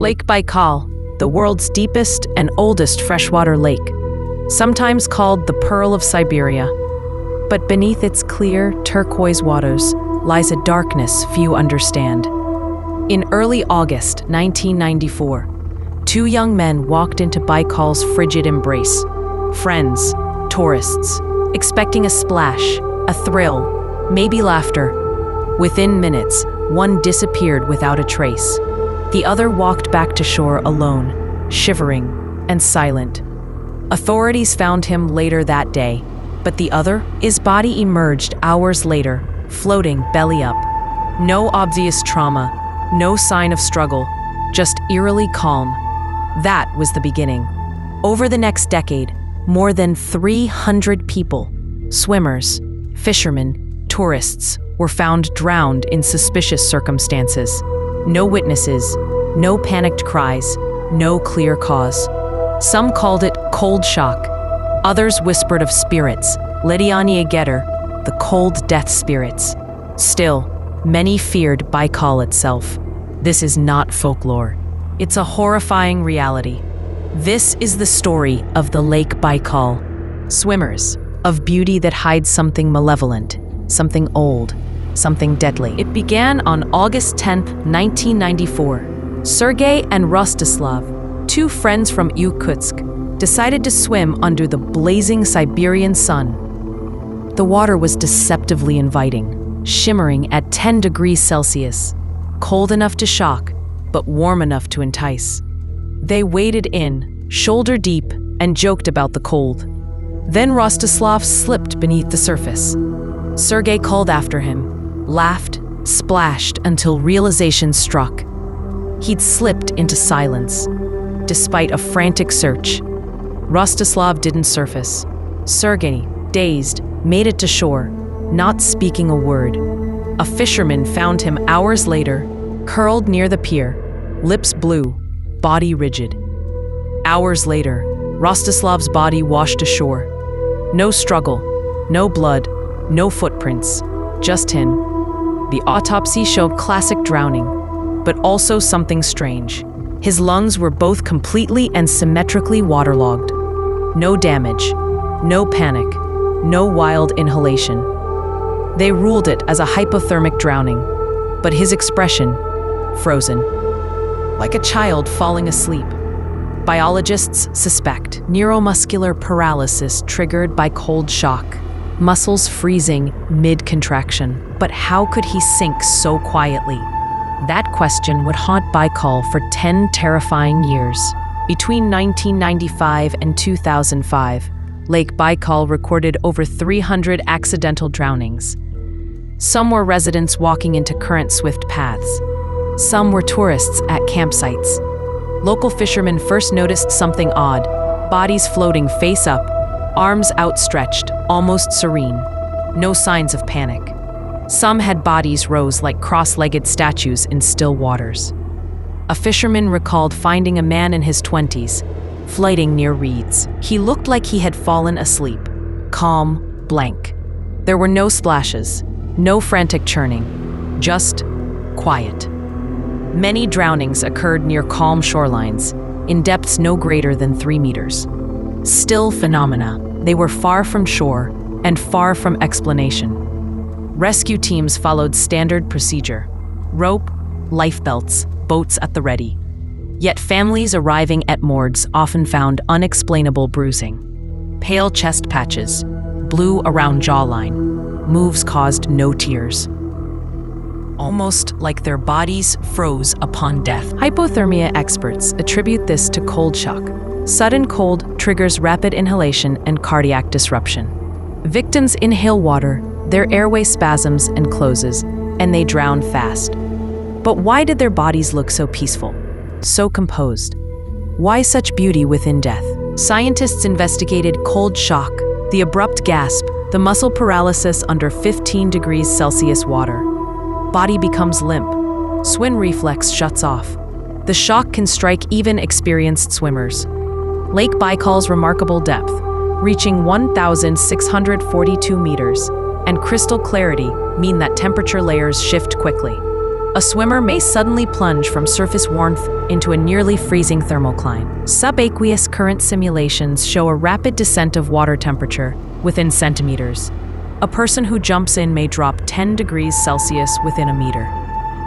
Lake Baikal, the world's deepest and oldest freshwater lake, sometimes called the Pearl of Siberia. But beneath its clear, turquoise waters lies a darkness few understand. In early August 1994, two young men walked into Baikal's frigid embrace. Friends, tourists, expecting a splash, a thrill, maybe laughter. Within minutes, one disappeared without a trace. The other walked back to shore alone, shivering and silent. Authorities found him later that day, but the other, his body emerged hours later, floating belly up. No obvious trauma, no sign of struggle, just eerily calm. That was the beginning. Over the next decade, more than 300 people, swimmers, fishermen, tourists, were found drowned in suspicious circumstances. No witnesses, no panicked cries, no clear cause. Some called it cold shock. Others whispered of spirits, Lediani Getter, the cold death spirits. Still, many feared Baikal itself. This is not folklore. It's a horrifying reality. This is the story of the Lake Baikal Swimmers, of beauty that hides something malevolent, something old, something deadly. It began on August 10, 1994. Sergei and Rostislav, two friends from Irkutsk, decided to swim under the blazing Siberian sun. The water was deceptively inviting, shimmering at 10 degrees Celsius, cold enough to shock, but warm enough to entice. They waded in, shoulder deep, and joked about the cold. Then Rostislav slipped beneath the surface. Sergei called after him, laughed, splashed until realization struck. He'd slipped into silence. Despite a frantic search, Rostislav didn't surface. Sergei, dazed, made it to shore, not speaking a word. A fisherman found him hours later, curled near the pier, lips blue, body rigid. Hours later, Rostislav's body washed ashore. No struggle, no blood, no footprints, just him. The autopsy showed classic drowning, but also something strange. His lungs were both completely and symmetrically waterlogged. No damage, no panic, no wild inhalation. They ruled it as a hypothermic drowning, but his expression, frozen. Like a child falling asleep. Biologists suspect neuromuscular paralysis triggered by cold shock, muscles freezing mid-contraction. But how could he sink so quietly? That question would haunt Baikal for 10 terrifying years. Between 1995 and 2005, Lake Baikal recorded over 300 accidental drownings. Some were residents walking into current swift paths. Some were tourists at campsites. Local fishermen first noticed something odd: bodies floating face up, arms outstretched, almost serene. No signs of panic. Some had bodies rose like cross-legged statues in still waters. A fisherman recalled finding a man in his 20s, floating near reeds. He looked like he had fallen asleep, calm, blank. There were no splashes, no frantic churning, just quiet. Many drownings occurred near calm shorelines, in depths no greater than 3 meters. Still phenomena, they were far from shore and far from explanation. Rescue teams followed standard procedure: rope, life belts, boats at the ready. Yet families arriving at morgues often found unexplainable bruising. Pale chest patches, blue around jawline, moves caused no tears. Almost like their bodies froze upon death. Hypothermia experts attribute this to cold shock. Sudden cold triggers rapid inhalation and cardiac disruption. Victims inhale water, their airway spasms and closes, and they drown fast. But why did their bodies look so peaceful, so composed? Why such beauty within death? Scientists investigated cold shock, the abrupt gasp, the muscle paralysis under 15 degrees Celsius water. Body becomes limp. Swim reflex shuts off. The shock can strike even experienced swimmers. Lake Baikal's remarkable depth, reaching 1,642 meters, and crystal clarity mean that temperature layers shift quickly. A swimmer may suddenly plunge from surface warmth into a nearly freezing thermocline. Subaqueous current simulations show a rapid descent of water temperature within centimeters. A person who jumps in may drop 10 degrees Celsius within a meter.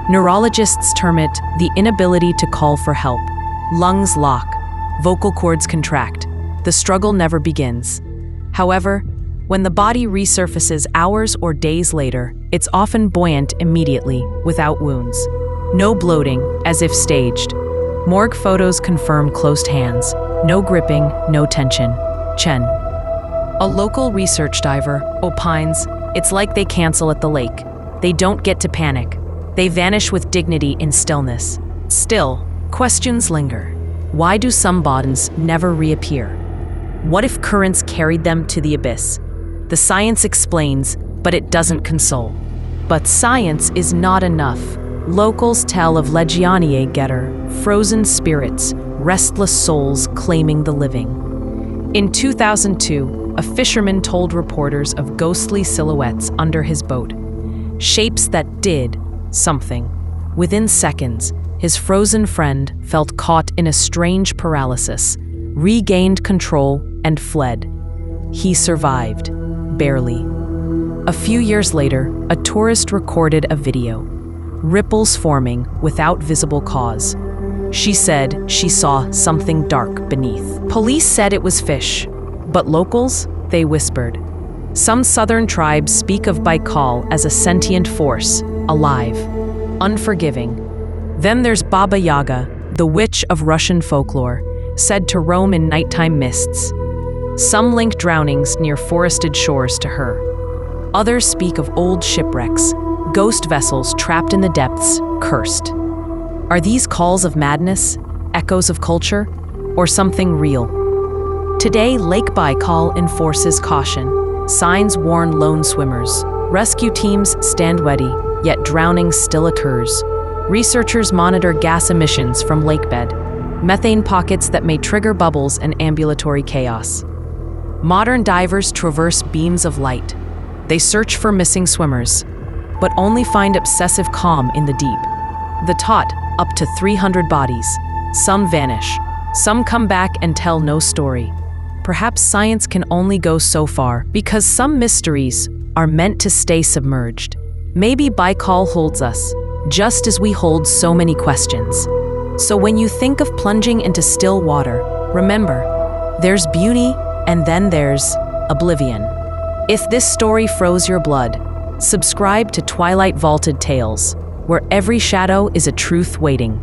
Neurologists term it the inability to call for help. Lungs lock, vocal cords contract. The struggle never begins. However, when the body resurfaces hours or days later, it's often buoyant immediately, without wounds. No bloating, as if staged. Morgue photos confirm closed hands. No gripping, no tension. Chen, a local research diver, opines, it's like they cancel at the lake. They don't get to panic. They vanish with dignity in stillness. Still, questions linger. Why do some bodies never reappear? What if currents carried them to the abyss? The science explains, but it doesn't console. But science is not enough. Locals tell of Legionnaire getter, frozen spirits, restless souls claiming the living. In 2002, a fisherman told reporters of ghostly silhouettes under his boat, shapes that did something. Within seconds, his frozen friend felt caught in a strange paralysis, regained control, and fled. He survived. Barely. A few years later, a tourist recorded a video. Ripples forming without visible cause. She said she saw something dark beneath. Police said it was fish, but locals, they whispered. Some southern tribes speak of Baikal as a sentient force, alive, unforgiving. Then there's Baba Yaga, the witch of Russian folklore, said to roam in nighttime mists. Some link drownings near forested shores to her. Others speak of old shipwrecks, ghost vessels trapped in the depths, cursed. Are these calls of madness, echoes of culture, or something real? Today, Lake Baikal enforces caution. Signs warn lone swimmers. Rescue teams stand ready, yet drowning still occurs. Researchers monitor gas emissions from lakebed, methane pockets that may trigger bubbles and ambulatory chaos. Modern divers traverse beams of light. They search for missing swimmers, but only find obsessive calm in the deep. The taut, up to 300 bodies. Some vanish. Some come back and tell no story. Perhaps science can only go so far because some mysteries are meant to stay submerged. Maybe Baikal holds us, just as we hold so many questions. So when you think of plunging into still water, remember, there's beauty and then there's oblivion. If this story froze your blood, subscribe to Twilight Vaulted Tales, where every shadow is a truth waiting.